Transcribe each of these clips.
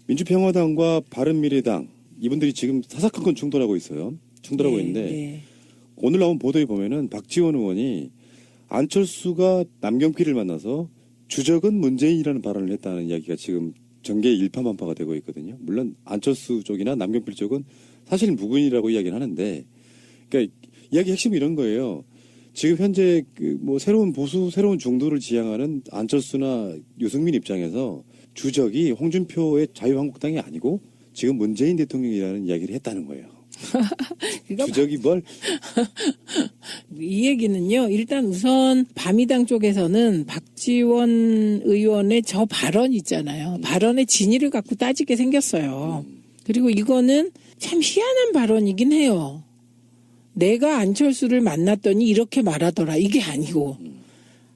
민주평화당과 바른미래당 이분들이 지금 사사건건 충돌하고 있어요. 충돌하고 네, 있는데 네. 오늘 나온 보도에 보면은 박지원 의원이 안철수가 남경필을 만나서 주적은 문재인이라는 발언을 했다는 이야기가 지금 전개 일파만파가 되고 있거든요. 물론 안철수 쪽이나 남경필 쪽은 사실 무근이라고 이야기를 하는데, 그러니까 이야기 핵심이 이런 거예요. 지금 현재 그 뭐 새로운 보수, 새로운 중도를 지향하는 안철수나 유승민 입장에서 주적이 홍준표의 자유한국당이 아니고 지금 문재인 대통령이라는 이야기를 했다는 거예요. 주적이 뭘? 이 얘기는요. 일단 우선 바미당 쪽에서는 박지원 의원의 저 발언 있잖아요. 발언의 진위를 갖고 따지게 생겼어요. 그리고 이거는 참 희한한 발언이긴 해요. 내가 안철수를 만났더니 이렇게 말하더라. 이게 아니고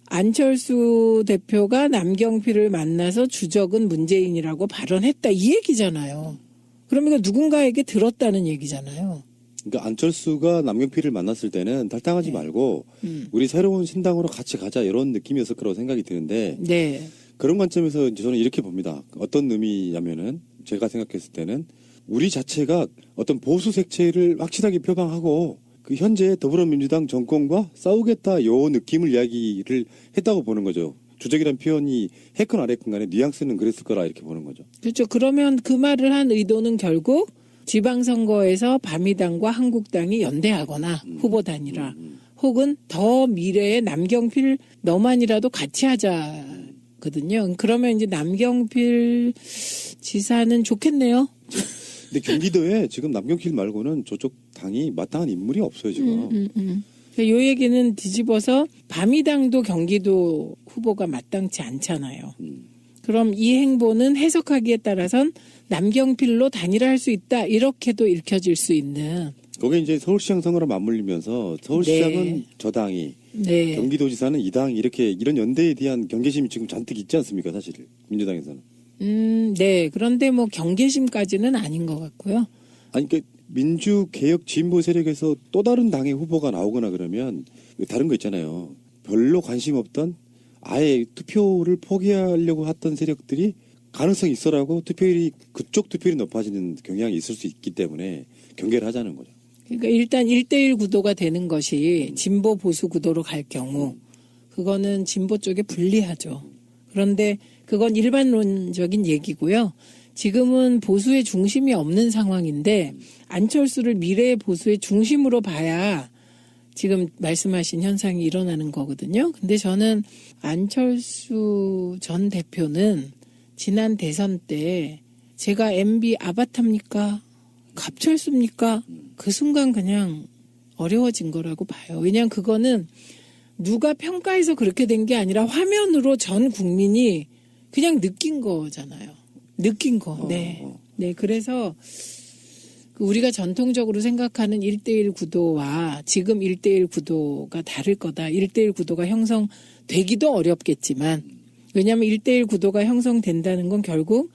안철수 대표가 남경필을 만나서 주적은 문재인이라고 발언했다. 이 얘기잖아요. 그러면 이거 누군가에게 들었다는 얘기잖아요. 그러니까 안철수가 남경필을 만났을 때는 탈당하지 말고 우리 새로운 신당으로 같이 가자 이런 느낌이었을 거라고 생각이 드는데 네. 그런 관점에서 이제 저는 이렇게 봅니다. 어떤 의미냐면은 제가 생각했을 때는 우리 자체가 어떤 보수 색채를 확실하게 표방하고 그 현재 더불어민주당 정권과 싸우겠다 요 느낌을 이야기를 했다고 보는 거죠. 주적이란 표현이 했건 안 했건 간에 뉘앙스는 그랬을 거라 이렇게 보는 거죠. 그렇죠. 그러면 그 말을 한 의도는 결국 지방선거에서 바미당과 한국당이 연대하거나 후보 단일화 혹은 더 미래에 남경필 너만이라도 같이 하자거든요. 그러면 이제 남경필 지사는 좋겠네요. 근데 경기도에 지금 남경필 말고는 저쪽 당이 마땅한 인물이 없어요 지금. 요 얘기는 뒤집어서 바미당도 경기도 후보가 마땅치 않잖아요. 그럼 이 행보는 해석하기에 따라선 남경필로 단일화할 수 있다. 이렇게도 읽혀질 수 있는. 거기에 이제 서울시장 선거랑 맞물리면서 서울시장은 네. 저당이, 네. 경기도지사는 이 당 이렇게 이런 연대에 대한 경계심이 지금 잔뜩 있지 않습니까 사실 민주당에서는. 네. 그런데 뭐 경계심까지는 아닌 것 같고요. 아니 그러니까 민주개혁 진보 세력에서 또 다른 당의 후보가 나오거나 그러면 다른 거 있잖아요. 별로 관심 없던 아예 투표를 포기하려고 했던 세력들이 가능성이 있어라고 투표율이 그쪽 투표율이 높아지는 경향이 있을 수 있기 때문에 경계를 하자는 거죠. 그러니까 일단 1대1 구도가 되는 것이 진보 보수 구도로 갈 경우 그거는 진보 쪽에 불리하죠. 그런데 그건 일반론적인 얘기고요. 지금은 보수의 중심이 없는 상황인데 안철수를 미래의 보수의 중심으로 봐야 지금 말씀하신 현상이 일어나는 거거든요. 근데 저는 안철수 전 대표는 지난 대선 때 제가 MB 아바타입니까? 갑철수입니까? 그 순간 그냥 어려워진 거라고 봐요. 왜냐하면 그거는 누가 평가해서 그렇게 된 게 아니라 화면으로 전 국민이 그냥 느낀 거잖아요. 느낀 거. 네. 네. 그래서 우리가 전통적으로 생각하는 1대1 구도와 지금 1대1 구도가 다를 거다. 1대1 구도가 형성되기도 어렵겠지만 왜냐하면 1대1 구도가 형성된다는 건 결국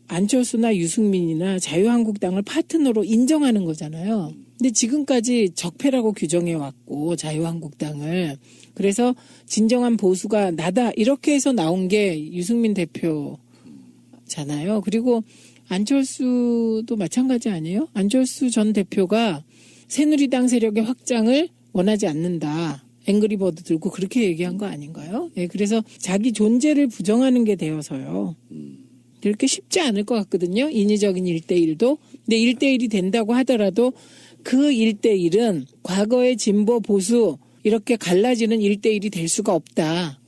안철수나 유승민이나 자유한국당을 파트너로 인정하는 거잖아요. 근데 지금까지 적폐라고 규정해왔고 자유한국당을. 그래서 진정한 보수가 나다 이렇게 해서 나온 게 유승민 대표잖아요. 그리고 안철수도 마찬가지 아니에요? 안철수 전 대표가 새누리당 세력의 확장을 원하지 않는다. 앵그리버드 들고 그렇게 얘기한 거 아닌가요? 네, 그래서 자기 존재를 부정하는 게 되어서요. 그렇게 쉽지 않을 것 같거든요. 인위적인 1대1도. 근데 1대1이 된다고 하더라도 그 1대1은 과거의 진보 보수 이렇게 갈라지는 1대1이 될 수가 없다.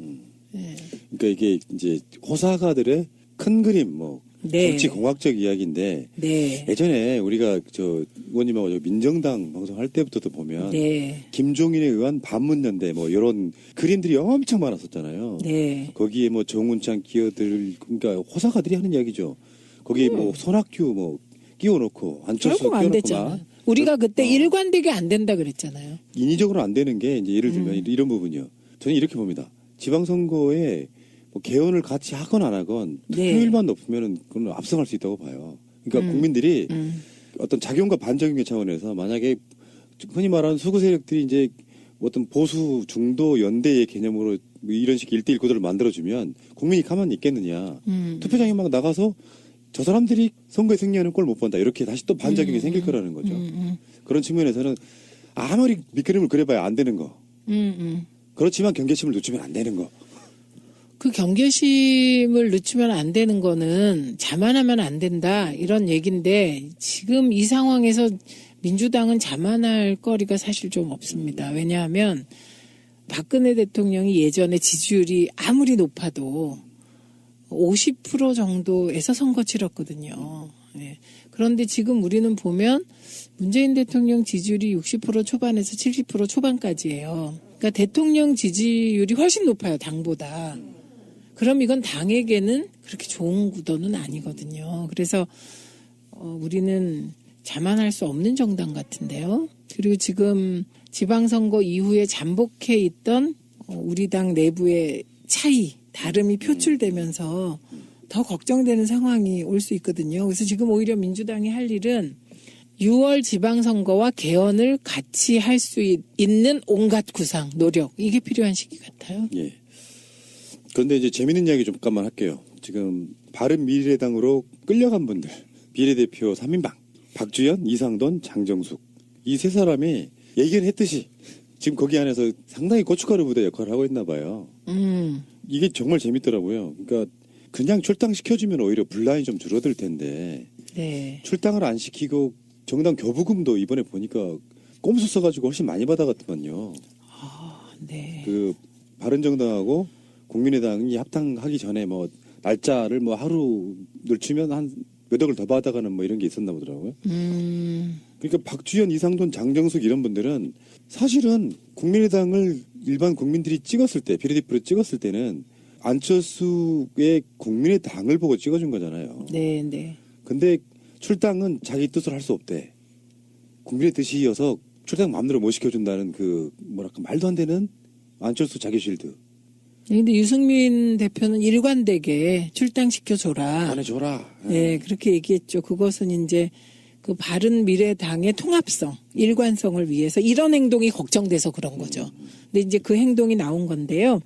네. 그러니까 이게 이제 호사가들의 큰 그림 뭐 네. 정치 공학적 이야기인데 네. 예전에 우리가 저 의원님하고 저 민정당 방송할 때부터도 보면 네. 김종인에 의한 반문연대 뭐 이런 그림들이 엄청 많았었잖아요. 네. 거기에 뭐 정운창 끼어들 그러니까 호사가들이 하는 이야기죠. 거기에 뭐 손학규 뭐 끼워놓고 안철수 결국 안 끼워놓고 됐잖아. 막 우리가 그때 일관되게 안 된다 그랬잖아요. 인위적으로 안 되는 게 이제 예를 들면 이런 부분이요. 저는 이렇게 봅니다. 지방선거에 뭐 개헌을 같이 하건 안 하건 네. 투표율만 높으면은 그건 압승할 수 있다고 봐요. 그러니까 국민들이 어떤 작용과 반작용의 차원에서 만약에 흔히 말하는 수구 세력들이 이제 어떤 보수 중도 연대의 개념으로 뭐 이런 식의 1대1 구도를 만들어주면 국민이 가만히 있겠느냐. 투표장에 막 나가서 저 사람들이 선거에 승리하는 꼴 못 본다. 이렇게 다시 또 반작용이 생길 거라는 거죠. 그런 측면에서는 아무리 밑그림을 그려봐야 안 되는 거. 그렇지만 경계심을 늦추면 안 되는 거. 그 경계심을 늦추면 안 되는 거는 자만하면 안 된다 이런 얘기인데 지금 이 상황에서 민주당은 자만할 거리가 사실 좀 없습니다. 왜냐하면 박근혜 대통령이 예전에 지지율이 아무리 높아도 50% 정도에서 선거 치렀거든요. 네. 그런데 지금 우리는 보면 문재인 대통령 지지율이 60% 초반에서 70% 초반까지예요. 그러니까 대통령 지지율이 훨씬 높아요, 당보다. 그럼 이건 당에게는 그렇게 좋은 구도는 아니거든요. 그래서 우리는 자만할 수 없는 정당 같은데요. 그리고 지금 지방선거 이후에 잠복해 있던 우리 당 내부의 차이, 다름이 표출되면서 더 걱정되는 상황이 올 수 있거든요. 그래서 지금 오히려 민주당이 할 일은 6월 지방선거와 개헌을 같이 할 수 있는 온갖 구상, 노력, 이게 필요한 시기 같아요. 예. 그런데 이제 재밌는 이야기 잠깐만 할게요. 지금 바른미래당으로 끌려간 분들, 비례대표 3인방, 박주현, 이상돈, 장정숙, 이 세 사람이 얘기는 했듯이 지금 거기 안에서 상당히 고춧가루 부대 역할을 하고 있나 봐요. 이게 정말 재밌더라고요. 그러니까 그냥 출당시켜주면 오히려 분란이 좀 줄어들 텐데 네. 출당을 안 시키고 정당 교부금도 이번에 보니까 꼼수 써가지고 훨씬 많이 받아갔더만요. 아, 네. 그 바른정당하고 국민의당이 합당하기 전에 뭐 날짜를 뭐 하루 늦추면 한 몇 억을 더 받아가는 뭐 이런 게 있었나 보더라고요. 그러니까 박주현, 이상돈, 장정숙 이런 분들은 사실은 국민의당을 일반 국민들이 찍었을 때, 비례대표로 찍었을 때는 안철수의 국민의당을 보고 찍어준 거잖아요. 네, 네. 근데 출당은 자기 뜻으로 할 수 없대. 국민의 뜻이어서 출당 마음대로 못 시켜준다는 그 뭐랄까 말도 안 되는 안철수 자기 실드. 근데 유승민 대표는 일관되게 출당시켜줘라. 안 해줘라. 네, 그렇게 얘기했죠. 그것은 이제 그 바른미래당의 통합성, 일관성을 위해서 이런 행동이 걱정돼서 그런 거죠. 근데 이제 그 행동이 나온 건데요.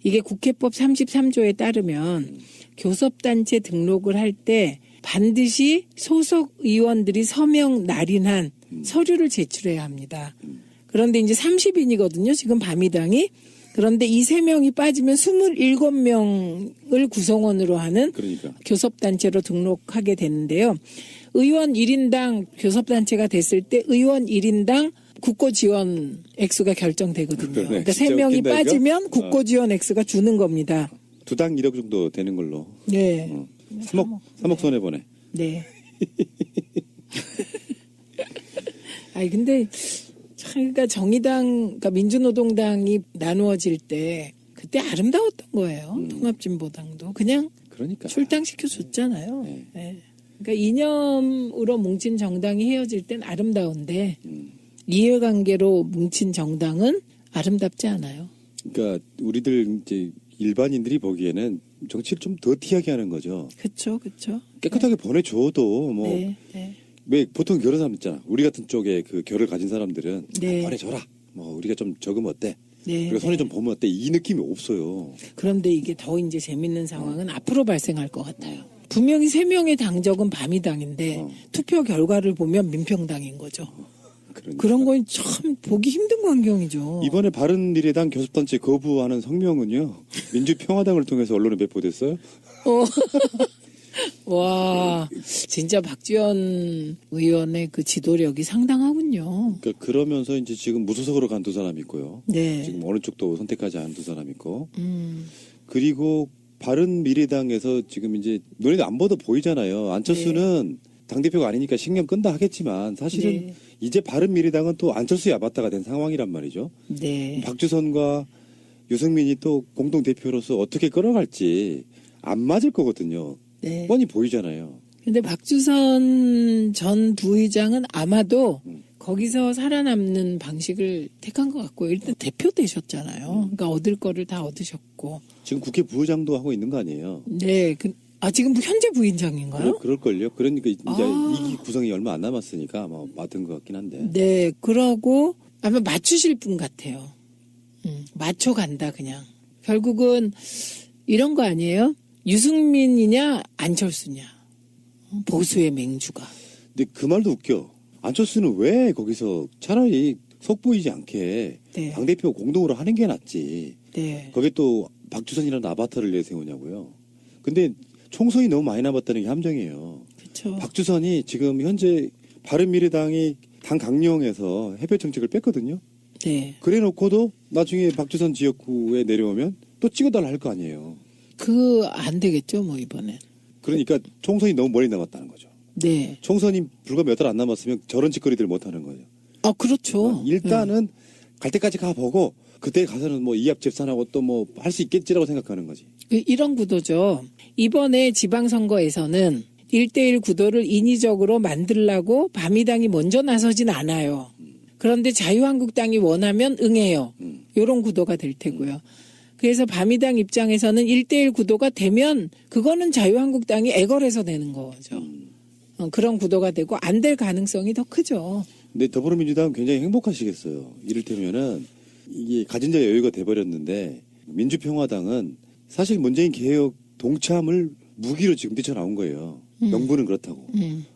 이게 국회법 33조에 따르면 교섭단체 등록을 할 때 반드시 소속 의원들이 서명 날인한 서류를 제출해야 합니다. 그런데 이제 30인이거든요. 지금 바미당이. 그런데 이 3명이 빠지면 27명을 구성원으로 하는 그러니까. 교섭단체로 등록하게 되는데요. 의원 1인당 교섭단체가 됐을 때 의원 1인당 국고지원 액수가 결정되거든요. 그러네. 그러니까 진짜 3명이 웃긴다, 이거? 빠지면 국고지원 액수가 주는 겁니다. 두당 1억 정도 되는 걸로. 네. 3억 손해보네. 네. 아니 근데 참 그러니까 정의당, 그러니까 민주노동당이 나누어질 때 그때 아름다웠던 거예요. 통합진보당도 그냥 그러니까. 출당시켜 줬잖아요. 네. 네. 그러니까 이념으로 뭉친 정당이 헤어질 땐 아름다운데 이해관계로 뭉친 정당은 아름답지 않아요. 그러니까 우리들 이제 일반인들이 보기에는 정치를 좀 더티하게 하는 거죠. 그렇죠, 그렇죠. 깨끗하게 보내줘도 뭐 네, 네. 왜 보통 그런 사람 있잖아. 우리 같은 쪽에 그 결을 가진 사람들은 네. 보내줘라. 뭐 우리가 좀 적으면 어때? 네, 우리가 손에 네. 좀 보면 어때? 이 느낌이 없어요. 그런데 이게 더 이제 재밌는 상황은 앞으로 발생할 것 같아요. 분명히 3명의 당적은 바미당인데 투표 결과를 보면 민평당인 거죠. 그러니까. 그런 건 참 보기 힘든 광경이죠. 이번에 바른미래당 교섭단체 거부하는 성명은요. 민주평화당을 통해서 언론에 배포됐어요. 와, 진짜 박지원 의원의 그 지도력이 상당하군요. 그러니까 그러면서 이제 지금 무소속으로 간 두 사람이 있고요. 네. 지금 어느 쪽도 선택하지 않은 두 사람이 있고. 그리고 바른미래당에서 지금 이제 눈에도 안 보도 보이잖아요. 안철수는 당대표가 아니니까 신경 끈다 하겠지만 사실은 네. 이제 바른미래당은 또 안철수의 아바타가 된 상황이란 말이죠. 네. 박주선과 유승민이 또 공동대표로서 어떻게 끌어갈지 안 맞을 거거든요. 네. 뻔히 보이잖아요. 근데 박주선 전 부의장은 아마도 거기서 살아남는 방식을 택한 것 같고요. 일단 대표 되셨잖아요. 그러니까 얻을 거를 다 얻으셨고. 지금 국회 부의장도 하고 있는 거 아니에요? 네. 지금 현재 부의장인가요? 그럴걸요. 그러니까 이제 아. 2기 구성이 얼마 안 남았으니까 뭐 맡은 것 같긴 한데. 네. 그러고 아마 맞추실 분 같아요. 맞춰간다 그냥. 결국은 이런 거 아니에요? 유승민이냐 안철수냐. 보수의 맹주가. 근데 그 말도 웃겨. 안철수는 왜 거기서 차라리 속보이지 않게 네. 당대표 공동으로 하는 게 낫지. 네. 거기에 또 박주선이라는 아바타를 내세우냐고요. 근데 총선이 너무 많이 남았다는 게 함정이에요. 그렇죠. 박주선이 지금 현재 바른미래당이 당 강령에서 해외 정책을 뺐거든요. 네. 그래 놓고도 나중에 박주선 지역구에 내려오면 또 찍어달라 할 거 아니에요. 안 되겠죠, 뭐, 이번엔. 그러니까 총선이 너무 멀리 남았다는 거죠. 네. 총선이 불과 몇 달 안 남았으면 저런 짓거리들 못 하는 거죠. 그렇죠. 일단은 갈 때까지 가보고 그때 가서는 뭐 이합 집산하고 또 뭐 할 수 있겠지라고 생각하는 거지. 이런 구도죠. 이번에 지방선거에서는 1대1 구도를 인위적으로 만들려고 바미당이 먼저 나서진 않아요. 그런데 자유한국당이 원하면 응해요. 이런 구도가 될 테고요. 그래서 바미당 입장에서는 1대1 구도가 되면 그거는 자유한국당이 애걸해서 되는 거죠. 그런 구도가 되고 안 될 가능성이 더 크죠. 근데 더불어민주당은 굉장히 행복하시겠어요. 이를테면은 이게 가진 자의 여유가 돼버렸는데 민주평화당은 사실 문재인 개혁 동참을 무기로 지금 뛰쳐나온 거예요. 명분은 그렇다고.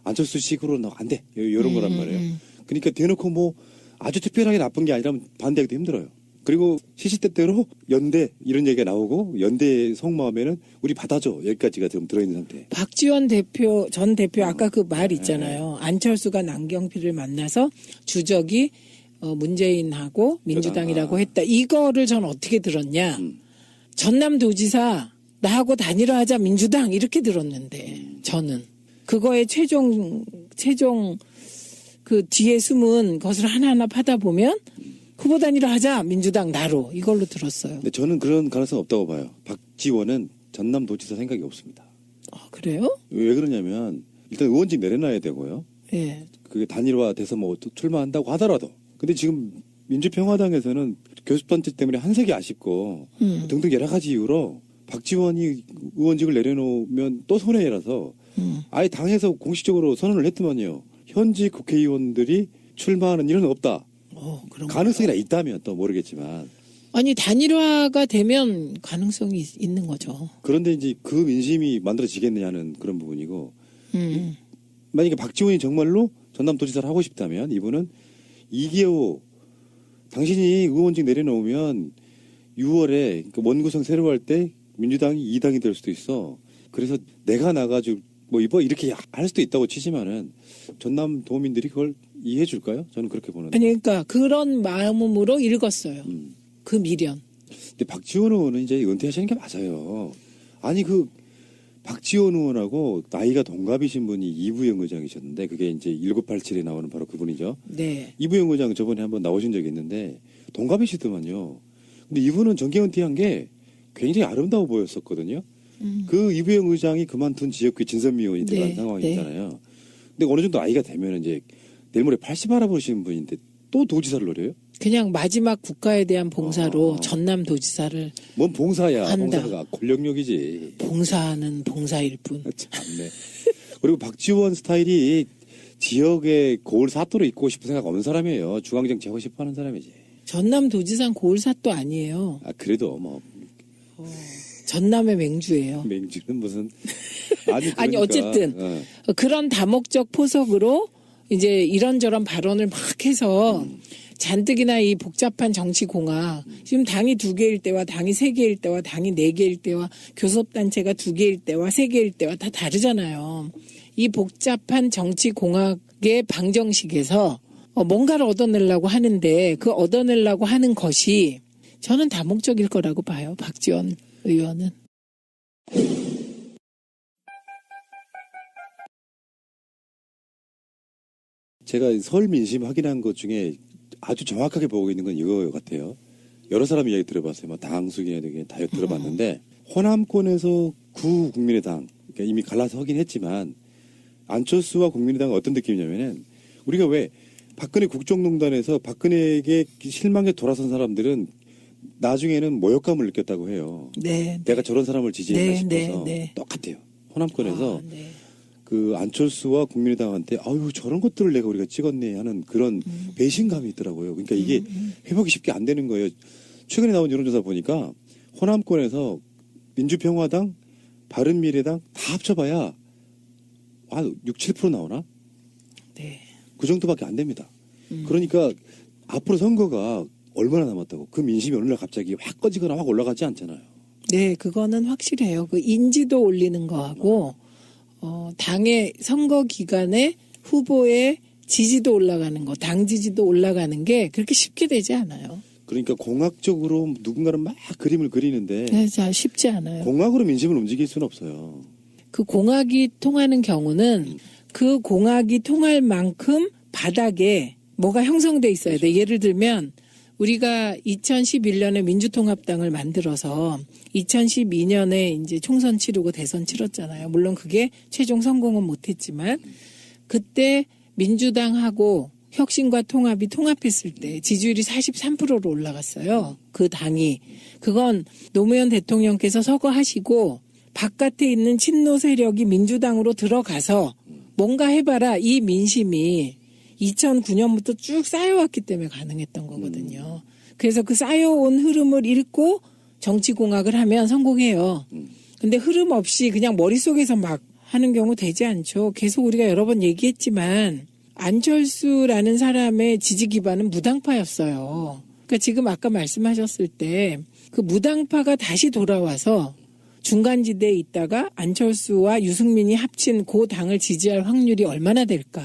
안철수 식으로는 안 돼. 이런 거란 말이에요. 그러니까 대놓고 뭐 아주 특별하게 나쁜 게 아니라면 반대하기도 힘들어요. 그리고 시시때때로 연대 이런 얘기가 나오고 연대 속마음에는 우리 받아줘 여기까지가 지금 들어있는 상태. 박지원 전 대표 아까 그 말 있잖아요. 안철수가 남경필을 만나서 주적이 문재인하고 민주당이라고 했다. 이거를 전 어떻게 들었냐. 전남도지사 나하고 단일화하자 민주당 이렇게 들었는데 저는 그거의 최종 그 뒤에 숨은 것을 하나하나 파다 보면 후보 단일화하자 민주당 나로 이걸로 들었어요. 근데 저는 그런 가능성 없다고 봐요. 박지원은 전남도지사 생각이 없습니다. 그래요? 왜 그러냐면 일단 의원직 내려놔야 되고요. 예. 그게 단일화돼서 뭐 출마한다고 하더라도. 근데 지금 민주평화당에서는 교섭단체 때문에 한색이 아쉽고 등등 여러 가지 이유로 박지원이 의원직을 내려놓으면 또 손해라서 아예 당에서 공식적으로 선언을 했더만요. 현직 국회의원들이 출마하는 일은 없다. 그런 가능성이나 있다면 또 모르겠지만. 아니 단일화가 되면 가능성이 있는 거죠. 그런데 이제 그 민심이 만들어지겠느냐는 그런 부분이고. 만약에 박지원이 정말로 전남도지사를 하고 싶다면 이분은 이계호 당신이 의원직 내려놓으면 6월에 원구성 새로 할 때 민주당이 2당이 될 수도 있어. 그래서 내가 나가지고 뭐 이렇게 할 수도 있다고 치지만은 전남 도민들이 그걸 이해해 줄까요? 저는 그렇게 보는데. 아니 그러니까 그런 마음으로 읽었어요. 그 미련. 근데 박지원 의원은 이제 은퇴하시는 게 맞아요. 아니 그 박지원 의원하고 나이가 동갑이신 분이 이부영 의장이셨는데 그게 이제 1987에 나오는 바로 그분이죠. 네. 이부영 의장 저번에 한번 나오신 적이 있는데 동갑이시더만요. 근데 이분은 정계 은퇴한 게 굉장히 아름다워 보였었거든요. 그 이부영 의장이 그만둔 지역구에 진선미 의원이 들어간 네, 상황이잖아요. 근데 어느 정도 나이가 되면 이제 내일 모레 80 알아보시는 분인데 또 도지사를 노려요? 그냥 마지막 국가에 대한 봉사로 전남도지사를 뭔 봉사야. 한다. 봉사가 권력욕이지. 봉사는 봉사일 뿐. 참네. 그리고 박지원 스타일이 지역의 고을 사또로 있고 싶은 생각 없는 사람이에요. 중앙정치 하고 싶어 하는 사람이지. 전남도지사는 고을사또 아니에요. 그래도 뭐 전남의 맹주예요. 맹주는 무슨 아니 그러니까, 어쨌든 그런 다목적 포석으로 이제 이런저런 발언을 막 해서 잔뜩이나 이 복잡한 정치 공학 지금 당이 2개일 때와 당이 3개일 때와 당이 4개일 때와 교섭단체가 2개일 때와 3개일 때와 다 다르잖아요. 이 복잡한 정치 공학의 방정식에서 뭔가를 얻어내려고 하는데 그 얻어내려고 하는 것이 저는 다목적일 거라고 봐요. 박지원 의원은. 제가 서울 민심 확인한 것 중에 아주 정확하게 보고 있는 건 이거 같아요. 여러 사람 이야기 들어봤어요. 뭐 당수기나 되게 다 들어봤는데 호남권에서 국민의당 그러니까 이미 갈라서 하긴 했지만 안철수와 국민의당은 어떤 느낌이냐면은 우리가 왜 박근혜 국정농단에서 박근혜에게 실망에 돌아선 사람들은 나중에는 모욕감을 느꼈다고 해요. 네. 내가 저런 사람을 지지했나 싶어서 네. 똑같아요. 호남권에서 네. 그 안철수와 국민의당한테 아유 저런 것들을 내가 우리가 찍었네 하는 그런 배신감이 있더라고요. 그러니까 이게 회복이 쉽게 안 되는 거예요. 최근에 나온 여론조사 보니까 호남권에서 민주평화당, 바른미래당 다 합쳐봐야 한 6, 7% 나오나? 네. 그 정도밖에 안 됩니다. 그러니까 앞으로 선거가 얼마나 남았다고. 그 민심이 어느 날 갑자기 확 꺼지거나 확 올라가지 않잖아요. 네, 그거는 확실해요. 그 인지도 올리는 거하고 당의 선거 기간에 후보의 지지도 올라가는 거, 당 지지도 올라가는 게 그렇게 쉽게 되지 않아요. 그러니까 공학적으로 누군가는 막 그림을 그리는데 네, 잘 쉽지 않아요. 공학으로 민심을 움직일 수는 없어요. 그 공학이 통하는 경우는 그 공학이 통할 만큼 바닥에 뭐가 형성돼 있어야 돼. 예를 들면 우리가 2011년에 민주통합당을 만들어서 2012년에 이제 총선 치르고 대선 치렀잖아요. 물론 그게 최종 성공은 못했지만 그때 민주당하고 혁신과 통합이 통합했을 때 지지율이 43%로 올라갔어요. 그 당이. 그건 노무현 대통령께서 서거하시고 바깥에 있는 친노 세력이 민주당으로 들어가서 뭔가 해봐라 이 민심이 2009년부터 쭉 쌓여왔기 때문에 가능했던 거거든요. 그래서 그 쌓여온 흐름을 읽고 정치공학을 하면 성공해요. 근데 흐름 없이 그냥 머릿속에서 막 하는 경우 되지 않죠. 계속 우리가 여러 번 얘기했지만 안철수라는 사람의 지지 기반은 무당파였어요. 그러니까 지금 아까 말씀하셨을 때 그 무당파가 다시 돌아와서 중간지대에 있다가 안철수와 유승민이 합친 그 당을 지지할 확률이 얼마나 될까.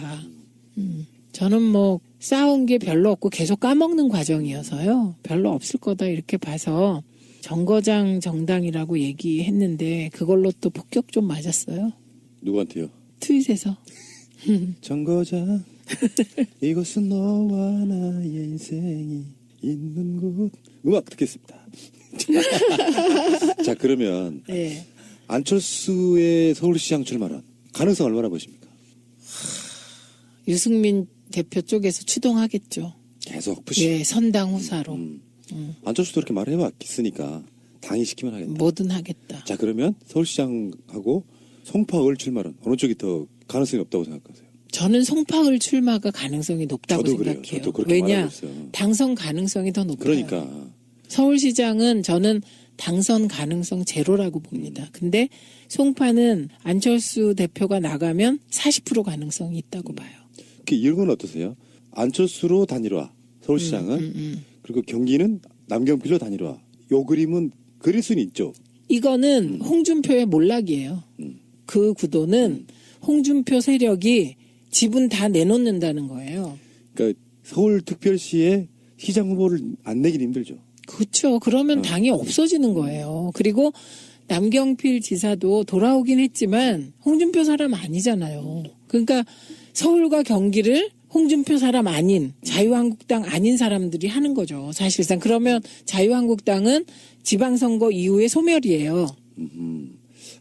저는 뭐 쌓은 게 별로 없고 계속 까먹는 과정이어서요. 별로 없을 거다 이렇게 봐서 정거장 정당이라고 얘기했는데 그걸로 또 폭격 좀 맞았어요. 누구한테요? 트윗에서. 정거장 이곳은 너와 나의 인생이 있는 곳. 음악 듣겠습니다. 자, 그러면 네. 안철수의 서울시장 출마는 가능성 얼마나 보십니까? 유승민 대표 쪽에서 추동하겠죠. 계속 푸시. 예, 선당 후사로. 안철수도 그렇게 말해왔으니까 당이 시키면 하겠다. 뭐든 하겠다. 자, 그러면 서울시장하고 송파을 출마는 어느 쪽이 더 가능성이 없다고 생각하세요? 저는 송파을 출마가 가능성이 높다고 저도 그래요. 생각해요. 저도 그렇게 왜냐? 말하고 있어요. 당선 가능성이 더 높아요. 그러니까 서울시장은 저는 당선 가능성 제로라고 봅니다. 근데 송파는 안철수 대표가 나가면 40% 가능성이 있다고 봐요. 이런 건 어떠세요? 안철수로 단일화, 서울시장은 그리고 경기는 남경필로 단일화. 요 그림은 그릴 수는 있죠. 이거는 홍준표의 몰락이에요. 그 구도는 홍준표 세력이 지분 다 내놓는다는 거예요. 그러니까 서울특별시에 시장 후보를 안 내긴 힘들죠. 그렇죠. 그러면 당이 없어지는 거예요. 그리고 남경필 지사도 돌아오긴 했지만 홍준표 사람 아니잖아요. 그러니까 서울과 경기를 홍준표 사람 아닌 자유한국당 아닌 사람들이 하는 거죠. 사실상. 그러면 자유한국당은 지방선거 이후에 소멸이에요.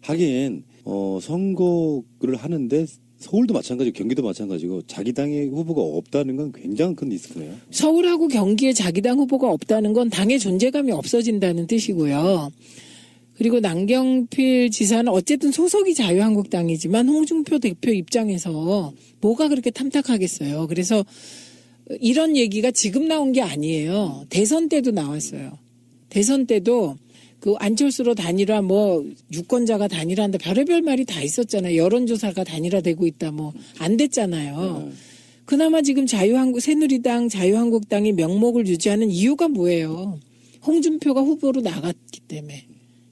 하긴 선거를 하는데 서울도 마찬가지고 경기도 마찬가지고 자기 당의 후보가 없다는 건 굉장히 큰 리스크네요. 서울하고 경기에 자기 당 후보가 없다는 건 당의 존재감이 없어진다는 뜻이고요. 그리고 남경필 지사는 어쨌든 소속이 자유한국당이지만 홍준표 대표 입장에서 뭐가 그렇게 탐탁하겠어요. 그래서 이런 얘기가 지금 나온 게 아니에요. 대선 때도 나왔어요. 대선 때도 그 안철수로 단일화 뭐 유권자가 단일화한다 별의별 말이 다 있었잖아요. 여론조사가 단일화되고 있다 뭐 안 됐잖아요. 그나마 지금 새누리당 자유한국당이 명목을 유지하는 이유가 뭐예요? 홍준표가 후보로 나갔기 때문에.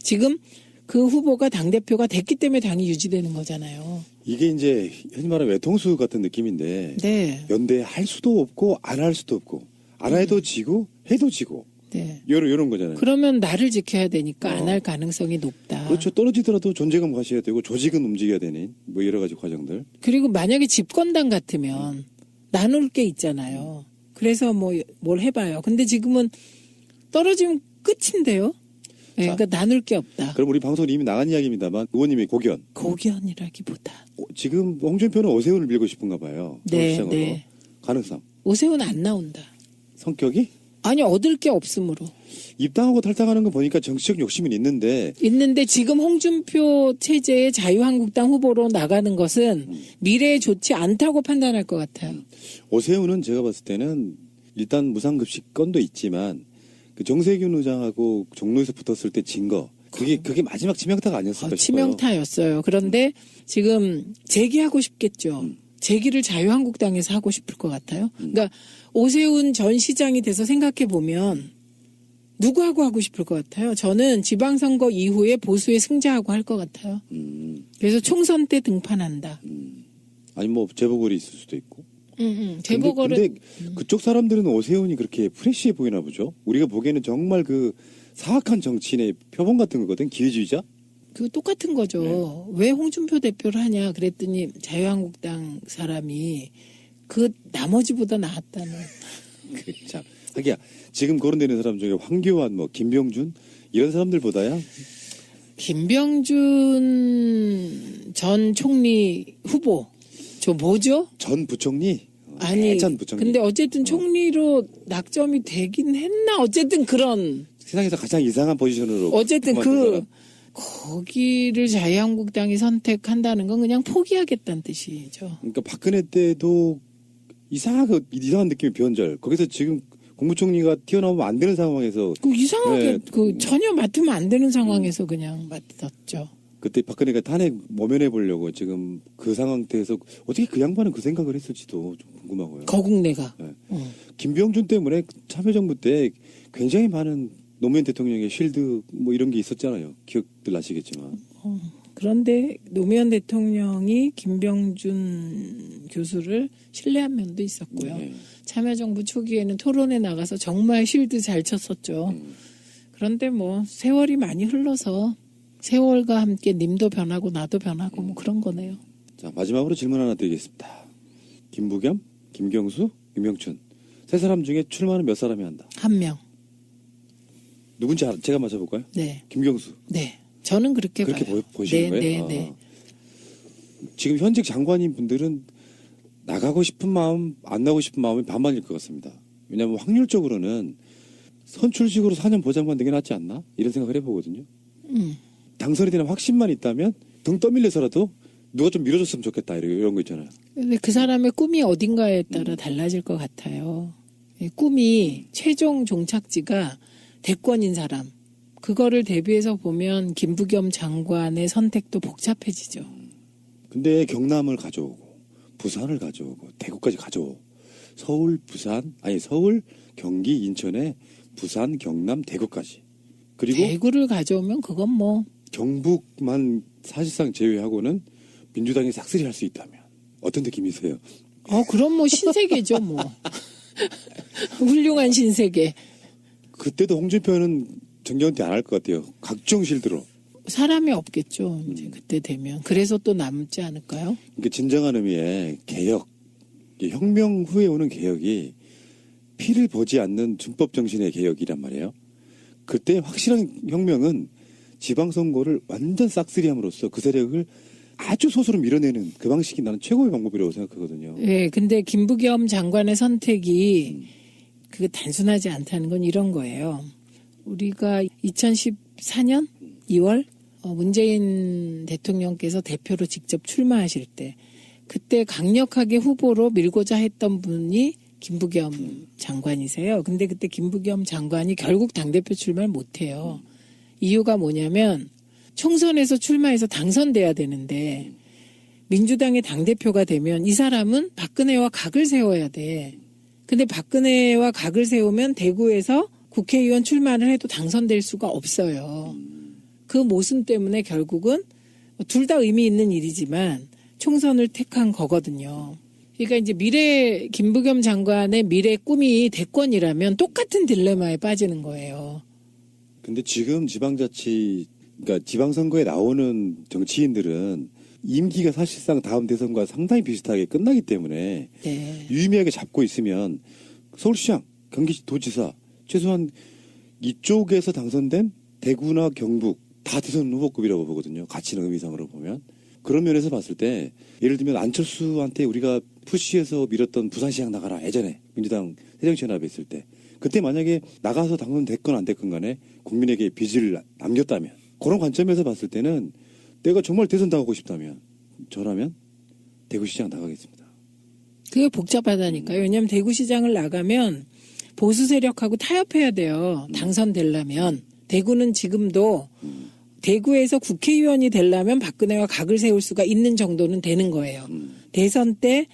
지금 그 후보가 당대표가 됐기 때문에 당이 유지되는 거잖아요. 이게 이제 흔히 말하는 외통수 같은 느낌인데 네. 연대할 수도 없고 안 할 수도 없고 안 해도 지고 해도 지고 네. 이런 거잖아요. 그러면 나를 지켜야 되니까 안 할 가능성이 높다. 그렇죠. 떨어지더라도 존재감 가셔야 되고 조직은 움직여야 되는 뭐 여러 가지 과정들. 그리고 만약에 집권당 같으면 나눌 게 있잖아요. 그래서 뭐 뭘 해봐요. 근데 지금은 떨어지면 끝인데요. 네, 그러니까 나눌 게 없다. 그럼 우리 방송 이미 나간 이야기입니다만 의원님의 고견. 고견이라기보다. 지금 홍준표는 오세훈을 밀고 싶은가 봐요. 네, 서울시장으로. 네. 가능성. 오세훈 안 나온다. 성격이? 아니 얻을 게 없으므로. 입당하고 탈당하는 거 보니까 정치적 욕심은 있는데 지금 홍준표 체제의 자유한국당 후보로 나가는 것은 미래에 좋지 않다고 판단할 것 같아요. 오세훈은 제가 봤을 때는 일단 무상급식 건도 있지만 그 정세균 의장하고 종로에서 붙었을 때 진 거. 그게 마지막 치명타가 아니었을까 싶어요. 치명타였어요. 그런데 지금 재기하고 싶겠죠. 재기를 자유한국당에서 하고 싶을 것 같아요. 그러니까 오세훈 전 시장이 돼서 생각해 보면 누구하고 하고 싶을 것 같아요. 저는 지방선거 이후에 보수의 승자하고 할 것 같아요. 그래서 총선 때 등판한다. 아니 뭐 재보궐이 있을 수도 있고. 재보궐은 근데 그쪽 사람들은 오세훈이 그렇게 프레시해 보이나 보죠. 우리가 보기에는 정말 그 사악한 정치인의 표본 같은 거거든. 기회주의자. 그 똑같은 거죠. 왜 홍준표 대표를 하냐 그랬더니 자유한국당 사람이 그 나머지보다 나았다는. 참 하기야 지금 거론되는 사람 중에 황교안, 뭐 김병준 이런 사람들보다야 김병준 전 총리 후보 저 뭐죠? 전 부총리. 아니 전 부총리. 근데 어쨌든 총리로 낙점이 되긴 했나 어쨌든 그런 세상에서 가장 이상한 포지션으로 어쨌든 그만둔 사람. 거기를 자유한국당이 선택한다는 건 그냥 포기하겠다는 뜻이죠. 그러니까 박근혜 때도 이상한 느낌의 변절. 거기서 지금 국무총리가 튀어나오면 안 되는 상황에서 그 이상하게 네. 전혀 맡으면 안 되는 상황에서 그냥 맡았죠. 그때 박근혜가 탄핵 모면해 보려고 지금 그 상황에서 어떻게 그 양반은 그 생각을 했을지도 좀 궁금하고요. 거국내가. 네. 김병준 때문에 참여정부 때 굉장히 많은 노무현 대통령의 쉴드 뭐 이런 게 있었잖아요. 기억들 나시겠지만. 그런데 노무현 대통령이 김병준 교수를 신뢰한 면도 있었고요. 네. 참여정부 초기에는 토론에 나가서 정말 쉴드 잘 쳤었죠. 그런데 뭐 세월이 많이 흘러서 세월과 함께 님도 변하고 나도 변하고 뭐 그런 거네요. 자, 마지막으로 질문 하나 드리겠습니다. 김부겸, 김경수, 유명춘 세 사람 중에 출마는 몇 사람이 한다? 한 명. 누군지 제가 맞춰볼까요? 네. 김경수. 네. 저는 그렇게 그렇게 봐요. 보시는 네, 거예요? 네, 네. 지금 현직 장관인 분들은 나가고 싶은 마음, 안 나가고 싶은 마음이 반반일 것 같습니다. 왜냐하면 확률적으로는 선출직으로 4년 보장받는 게 낫지 않나? 이런 생각을 해보거든요. 당선이 되는 확신만 있다면 등 떠밀려서라도 누가 좀 밀어줬으면 좋겠다 이런 거 있잖아요. 근데 그 사람의 꿈이 어딘가에 따라 달라질 것 같아요. 꿈이 최종 종착지가 대권인 사람. 그거를 대비해서 보면 김부겸 장관의 선택도 복잡해지죠. 근데 경남을 가져오고 부산을 가져오고 대구까지 가져오고 서울, 경기, 인천에 부산, 경남, 대구까지. 그리고 대구를 가져오면 그건 뭐 경북만 사실상 제외하고는 민주당이 싹쓸이 할 수 있다면 어떤 느낌이세요? 그럼 뭐 신세계죠 뭐. 훌륭한 신세계. 그때도 홍준표는 정경태 안 할 것 같아요. 각종 실드로. 사람이 없겠죠. 이제 그때 되면. 그래서 또 남지 않을까요? 그러니까 진정한 의미의 개혁, 혁명 후에 오는 개혁이 피를 보지 않는 준법 정신의 개혁이란 말이에요. 그때 확실한 혁명은 지방선거를 완전 싹쓸이함으로써 그 세력을 아주 소수로 밀어내는 그 방식이 나는 최고의 방법이라고 생각하거든요. 네, 근데 김부겸 장관의 선택이 그게 단순하지 않다는 건 이런 거예요. 우리가 2014년 2월 문재인 대통령께서 대표로 직접 출마하실 때 그때 강력하게 후보로 밀고자 했던 분이 김부겸 장관이세요. 근데 그때 김부겸 장관이 결국 당대표 출마를 못해요. 이유가 뭐냐면 총선에서 출마해서 당선돼야 되는데 민주당의 당대표가 되면 이 사람은 박근혜와 각을 세워야 돼. 근데 박근혜와 각을 세우면 대구에서 국회의원 출마를 해도 당선될 수가 없어요. 그 모순 때문에 결국은 둘 다 의미 있는 일이지만 총선을 택한 거거든요. 그러니까 이제 김부겸 장관의 미래 꿈이 대권이라면 똑같은 딜레마에 빠지는 거예요. 근데 지금 그러니까 지방선거에 나오는 정치인들은 임기가 사실상 다음 대선과 상당히 비슷하게 끝나기 때문에 네. 유의미하게 잡고 있으면 서울시장, 경기도지사 최소한 이쪽에서 당선된 대구나 경북 다 대선 후보급이라고 보거든요. 가치는 의미상으로 보면. 그런 면에서 봤을 때 예를 들면 안철수한테 우리가 푸시해서 밀었던 부산시장 나가라 예전에 민주당 새정치연합에 있을 때 그때 만약에 나가서 당선됐건 안 됐건 간에 국민에게 빚을 남겼다면 그런 관점에서 봤을 때는 내가 정말 대선 나가고 싶다면 저라면 대구시장 나가겠습니다. 그게 복잡하다니까요. 왜냐하면 대구시장을 나가면 보수 세력하고 타협해야 돼요. 당선되려면. 대구는 지금도 대구에서 국회의원이 되려면 박근혜와 각을 세울 수가 있는 정도는 되는 거예요. 대선 때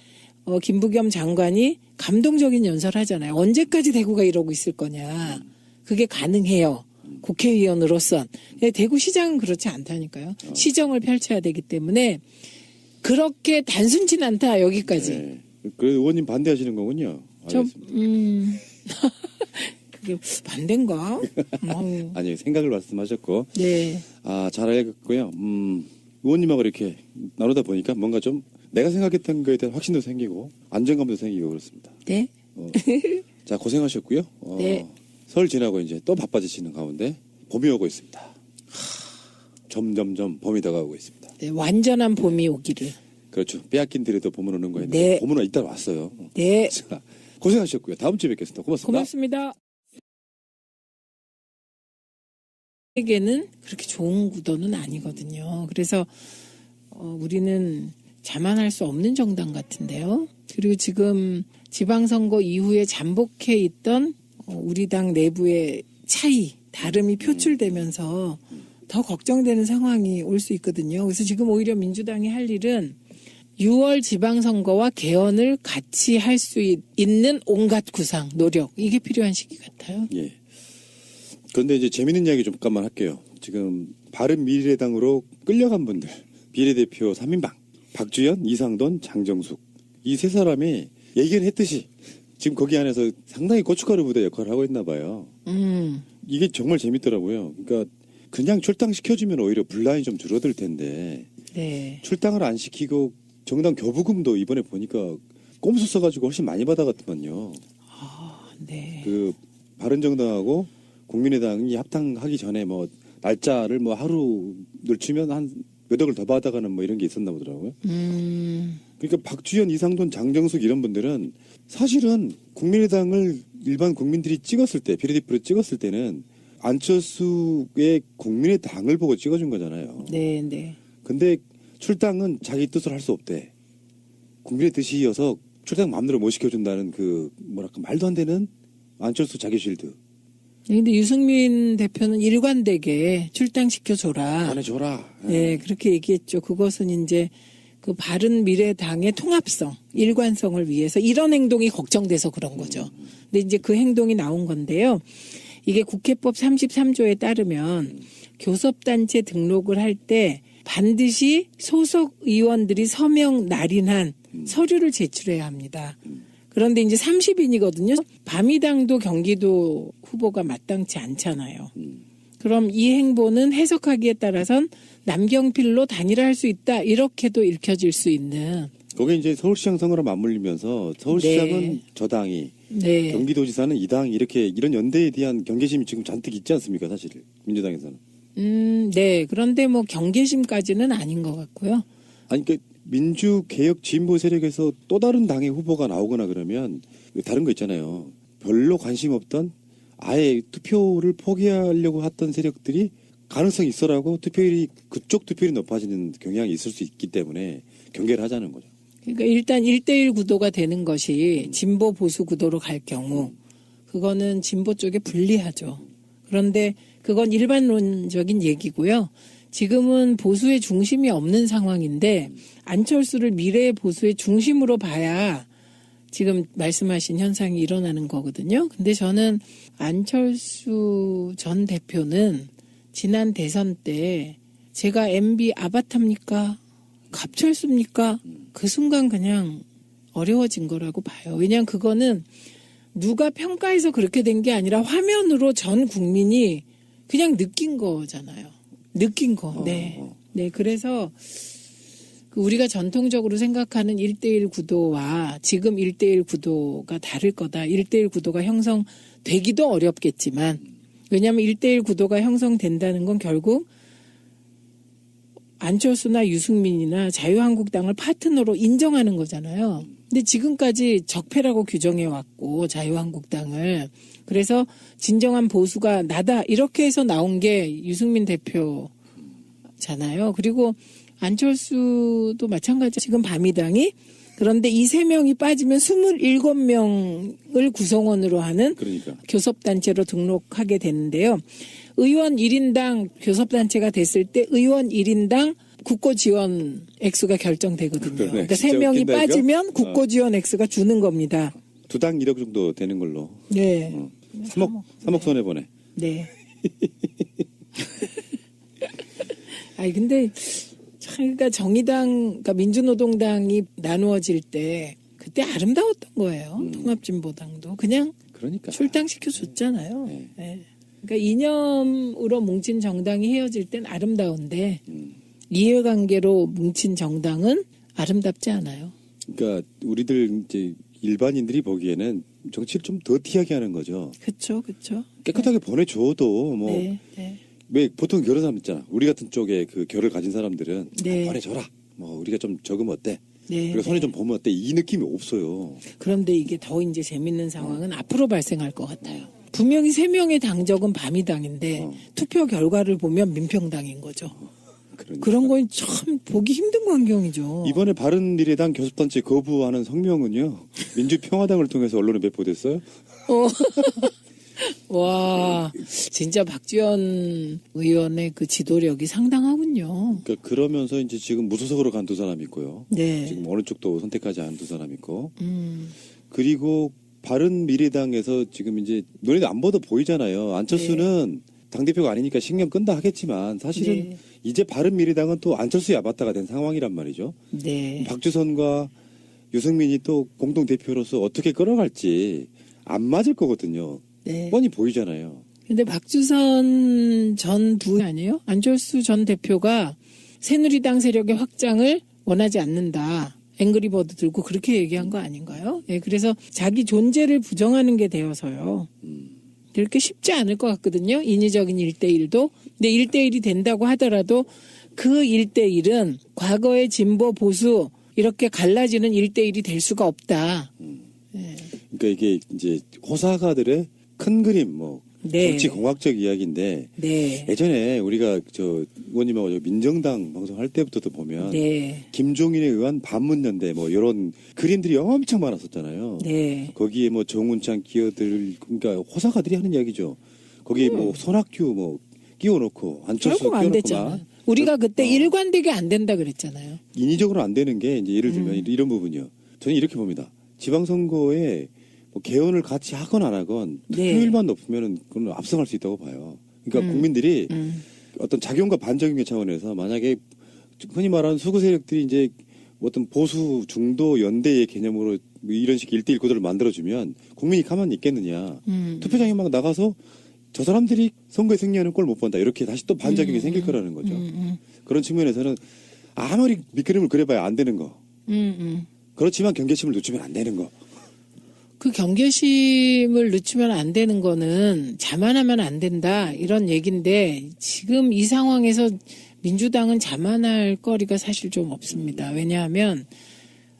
김부겸 장관이 감동적인 연설을 하잖아요. 언제까지 대구가 이러고 있을 거냐. 그게 가능해요. 국회의원으로선. 대구시장은 그렇지 않다니까요. 시정을 펼쳐야 되기 때문에 그렇게 단순치 않다 여기까지. 네. 그 의원님 반대하시는 거군요. 그게 반대인가? 아니 생각을 말씀하셨고. 네. 잘 알겠고요. 의원님하고 이렇게 나누다 보니까 뭔가 좀 내가 생각했던 거에 대한 확신도 생기고 안정감도 생기고 그렇습니다. 네. 자 고생하셨고요. 네. 설 지나고 이제 또 바빠지시는 가운데 봄이 오고 있습니다. 점점점 봄이 다가오고 있습니다. 네, 완전한 봄이 오기를. 그렇죠. 빼앗긴 들에도 봄은 오는 거였는데 네. 봄은 일단 왔어요. 네. 자, 고생하셨고요. 다음 주에 뵙겠습니다. 고맙습니다. 고맙습니다. 에게는 그렇게 좋은 구도는 아니거든요. 그래서 우리는 자만할 수 없는 정당 같은데요. 그리고 지금 지방선거 이후에 잠복해 있던 우리 당 내부의 차이, 다름이 표출되면서 더 걱정되는 상황이 올 수 있거든요. 그래서 지금 오히려 민주당이 할 일은 6월 지방선거와 개헌을 같이 할 수 있는 온갖 구상, 노력, 이게 필요한 시기 같아요. 예. 그런데 이제 재밌는 이야기 잠깐만 할게요. 지금 바른미래당으로 끌려간 분들, 비례대표 3인방, 박주현, 이상돈, 장정숙, 이 세 사람이 얘기는 했듯이 지금 거기 안에서 상당히 고춧가루 부대 역할을 하고 있나 봐요. 이게 정말 재밌더라고요. 그러니까 그냥 출당시켜주면 오히려 분란이 좀 줄어들 텐데 네. 출당을 안 시키고 정당 교부금도 이번에 보니까 꼼수 써가지고 훨씬 많이 받아갔더만요. 네. 그 바른정당하고 국민의당이 합당하기 전에 뭐 날짜를 뭐 하루 늦추면 한 몇 억을 더 받아가는 뭐 이런 게 있었나 보더라고요. 그러니까 박주현, 이상돈, 장정숙 이런 분들은 사실은 국민의당을 일반 국민들이 찍었을 때 비례대표로 찍었을 때는 안철수의 국민의당을 보고 찍어준 거잖아요. 네, 네. 근데 출당은 자기 뜻을 할 수 없대. 국민의 뜻이어서 출당 마음대로 못 시켜준다는 그 뭐랄까 말도 안 되는 안철수 자기 실드. 근데 유승민 대표는 일관되게 출당시켜줘라. 안 해줘라. 네, 그렇게 얘기했죠. 그것은 이제 그 바른미래당의 통합성, 일관성을 위해서 이런 행동이 걱정돼서 그런 거죠. 근데 이제 그 행동이 나온 건데요. 이게 국회법 33조에 따르면 교섭단체 등록을 할 때 반드시 소속 의원들이 서명 날인한 서류를 제출해야 합니다. 그런데 이제 30인이거든요. 바미당도 경기도 후보가 마땅치 않잖아요. 그럼 이 행보는 해석하기에 따라선 남경필로 단일화할 수 있다. 이렇게도 읽혀질 수 있는. 그게 이제 서울시장 선거랑 맞물리면서 서울시장은 네. 저당이, 네. 경기도지사는 이 당 이렇게 이런 연대에 대한 경계심이 지금 잔뜩 있지 않습니까, 사실 민주당에서는. 네. 그런데 뭐 경계심까지는 아닌 것 같고요. 아니 그 민주개혁 진보 세력에서 또 다른 당의 후보가 나오거나 그러면 다른 거 있잖아요. 별로 관심 없던 아예 투표를 포기하려고 했던 세력들이 가능성이 있어라고 투표율이 그쪽 투표율이 높아지는 경향이 있을 수 있기 때문에 경계를 하자는 거죠. 그러니까 일단 1대1 구도가 되는 것이 진보 보수 구도로 갈 경우 그거는 진보 쪽에 불리하죠. 그런데 그건 일반론적인 얘기고요. 지금은 보수의 중심이 없는 상황인데 안철수를 미래의 보수의 중심으로 봐야 지금 말씀하신 현상이 일어나는 거거든요. 근데 저는 안철수 전 대표는 지난 대선 때 제가 MB 아바타입니까? 갑철수입니까? 그 순간 그냥 어려워진 거라고 봐요. 왜냐하면 그거는 누가 평가해서 그렇게 된 게 아니라 화면으로 전 국민이 그냥 느낀 거잖아요. 느낀 거. 네. 네. 그래서 우리가 전통적으로 생각하는 1대1 구도와 지금 1대1 구도가 다를 거다. 1대1 구도가 형성되기도 어렵겠지만 왜냐하면 1대1 구도가 형성된다는 건 결국 안철수나 유승민이나 자유한국당을 파트너로 인정하는 거잖아요. 근데 지금까지 적폐라고 규정해왔고 자유한국당을. 그래서 진정한 보수가 나다 이렇게 해서 나온 게 유승민 대표잖아요. 그리고 안철수도 마찬가지. 지금 바미당이 그런데 이 3명이 빠지면 27명을 구성원으로 하는 그러니까. 교섭단체로 등록하게 되는데요. 의원 1인당 교섭단체가 됐을 때 의원 1인당 국고지원 액수가 결정되거든요. 그러네. 그러니까 진짜 3명이 웃긴다, 이거? 빠지면 국고지원 액수가 주는 겁니다. 2당 1억 정도 되는 걸로. 네. 3억 손해보네. 네. 아니 근데 참 그러니까 정의당, 그러니까 민주노동당이 나누어질 때 그때 아름다웠던 거예요. 통합진보당도 그냥 그러니까. 출당시켜 줬잖아요. 네. 네. 그러니까 이념으로 뭉친 정당이 헤어질 땐 아름다운데 이해관계로 뭉친 정당은 아름답지 않아요. 그러니까 우리들 이제 일반인들이 보기에는 정치를 좀 더티하게 하는 거죠. 그렇죠, 그렇죠. 깨끗하게 보내줘도 뭐 네, 네. 왜 보통 그런 사람 있잖아. 우리 같은 쪽에 그 결을 가진 사람들은 네. 보내줘라. 뭐 우리가 좀 적으면 어때? 네, 우리가 손에 네. 좀 보면 어때? 이 느낌이 없어요. 그런데 이게 더 이제 재밌는 상황은 앞으로 발생할 것 같아요. 분명히 3명의 당적은 바미당인데 투표 결과를 보면 민평당인 거죠. 그러니까. 그런 건 참 보기 힘든 광경이죠. 이번에 바른미래당 교섭단체 거부하는 성명은요. 민주평화당을 통해서 언론에 배포됐어요. 와, 진짜 박지원 의원의 그 지도력이 상당하군요. 그러니까 그러면서 이제 지금 무소속으로 간 2사람이 있고요. 네. 지금 어느 쪽도 선택하지 않은 2사람이 있고. 그리고 바른미래당에서 지금 이제 눈에도 안 봐도 보이잖아요. 안철수는 당대표가 아니니까 신경 끈다 하겠지만 사실은 네. 이제 바른미래당은 또 안철수의 아바타가 된 상황이란 말이죠. 네. 박주선과 유승민이 또 공동대표로서 어떻게 끌어갈지 안 맞을 거거든요. 네. 뻔히 보이잖아요. 근데 박주선 전 부 아니에요? 안철수 전 대표가 새누리당 세력의 확장을 원하지 않는다. 앵그리버드 들고 그렇게 얘기한 거 아닌가요? 예, 그래서 자기 존재를 부정하는 게 되어서요. 그렇게 쉽지 않을 것 같거든요. 인위적인 1대1도. 근데 1대1이 된다고 하더라도 그 1대1은 과거의 진보 보수 이렇게 갈라지는 1대1이 될 수가 없다. 예. 그러니까 이게 이제 호사가들의 큰 그림, 뭐 네. 정치 공학적 이야기인데 네. 예전에 우리가 저 의원님하고 저 민정당 방송할 때부터도 보면 네. 김종인에 의한 반문연대 뭐 이런 그림들이 엄청 많았었잖아요. 네. 거기에 뭐 정운창 끼어들 그러니까 호사가들이 하는 이야기죠. 거기에 뭐 손학규 뭐 끼워놓고 안철수 결국 안 끼워놓고 됐잖아. 막 우리가 그때 일관되게 안 된다 그랬잖아요. 인위적으로 안 되는 게 이제 예를 들면 이런 부분이요. 저는 이렇게 봅니다. 지방선거에 뭐 개헌을 같이 하건 안 하건 네. 투표율만 높으면은 그건 압승할 수 있다고 봐요. 그러니까 국민들이 어떤 작용과 반작용의 차원에서 만약에 흔히 말하는 수구 세력들이 이제 어떤 보수 중도 연대의 개념으로 이런 식 1대1 구도를 만들어주면 국민이 가만히 있겠느냐. 투표장에 막 나가서 저 사람들이 선거에 승리하는 꼴 못 본다. 이렇게 다시 또 반작용이 생길 거라는 거죠. 그런 측면에서는 아무리 밑그림을 그려봐야 안 되는 거. 그렇지만 경계심을 놓치면 안 되는 거. 그 경계심을 늦추면 안 되는 거는 자만하면 안 된다 이런 얘기인데 지금 이 상황에서 민주당은 자만할 거리가 사실 좀 없습니다. 왜냐하면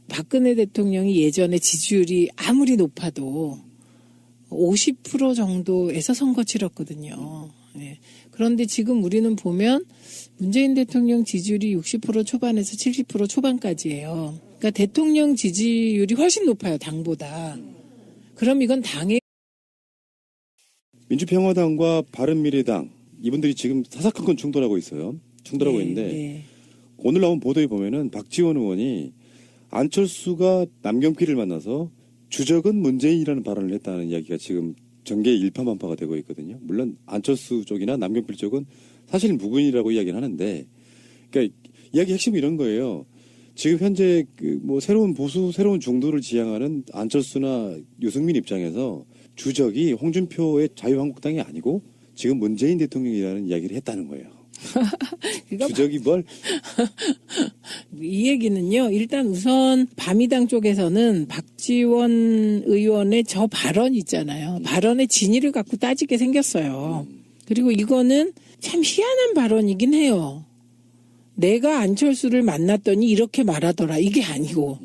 박근혜 대통령이 예전에 지지율이 아무리 높아도 50% 정도에서 선거 치렀거든요. 네. 그런데 지금 우리는 보면 문재인 대통령 지지율이 60% 초반에서 70% 초반까지예요. 그러니까 대통령 지지율이 훨씬 높아요, 당보다. 그럼 이건 당의 민주평화당과 바른미래당 이분들이 지금 사사건건 충돌하고 있어요. 충돌하고 있는데 네. 오늘 나온 보도에 보면은 박지원 의원이 안철수가 남경필을 만나서 주적은 문재인이라는 발언을 했다는 이야기가 지금 전개 일파만파가 되고 있거든요. 물론 안철수 쪽이나 남경필 쪽은 사실 무근이라고 이야기를 하는데, 그러니까 이야기 핵심이 이런 거예요. 지금 현재 그 뭐 새로운 보수, 새로운 중도를 지향하는 안철수나 유승민 입장에서 주적이 홍준표의 자유한국당이 아니고 지금 문재인 대통령이라는 이야기를 했다는 거예요. 그러니까 주적이 뭘? 이 얘기는요. 일단 우선 바미당 쪽에서는 박지원 의원의 저 발언 있잖아요. 발언의 진위를 갖고 따지게 생겼어요. 그리고 이거는 참 희한한 발언이긴 해요. 내가 안철수를 만났더니 이렇게 말하더라. 이게 아니고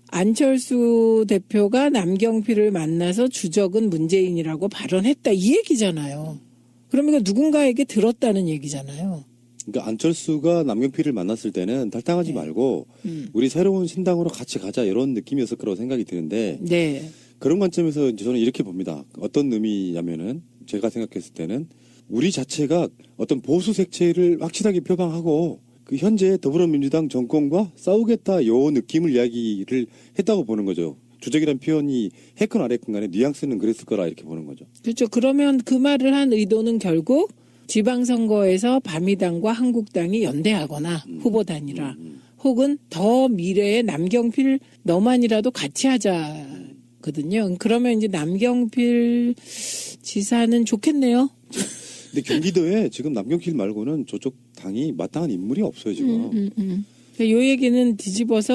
안철수 대표가 남경필을 만나서 주적은 문재인이라고 발언했다. 이 얘기잖아요. 그럼 이거 누군가에게 들었다는 얘기잖아요. 그러니까 안철수가 남경필을 만났을 때는 탈당하지 말고 우리 새로운 신당으로 같이 가자 이런 느낌이었을 거라고 생각이 드는데 네. 그런 관점에서 이제 저는 이렇게 봅니다. 어떤 의미냐면은 제가 생각했을 때는 우리 자체가 어떤 보수 색채를 확실하게 표방하고 그 현재 더불어민주당 정권과 싸우겠다 요 느낌을 이야기를 했다고 보는 거죠. 주적이라는 표현이 했건 안 했건 간에 뉘앙스는 그랬을 거라 이렇게 보는 거죠. 그렇죠. 그러면 그 말을 한 의도는 결국 지방선거에서 바미당과 한국당이 연대하거나 후보 단일화 혹은 더 미래에 남경필 너만이라도 같이 하자거든요. 그러면 이제 남경필 지사는 좋겠네요. 근데 경기도에 지금 남경필 말고는 저쪽 당이 마땅한 인물이 없어요 지금. 요 얘기는 뒤집어서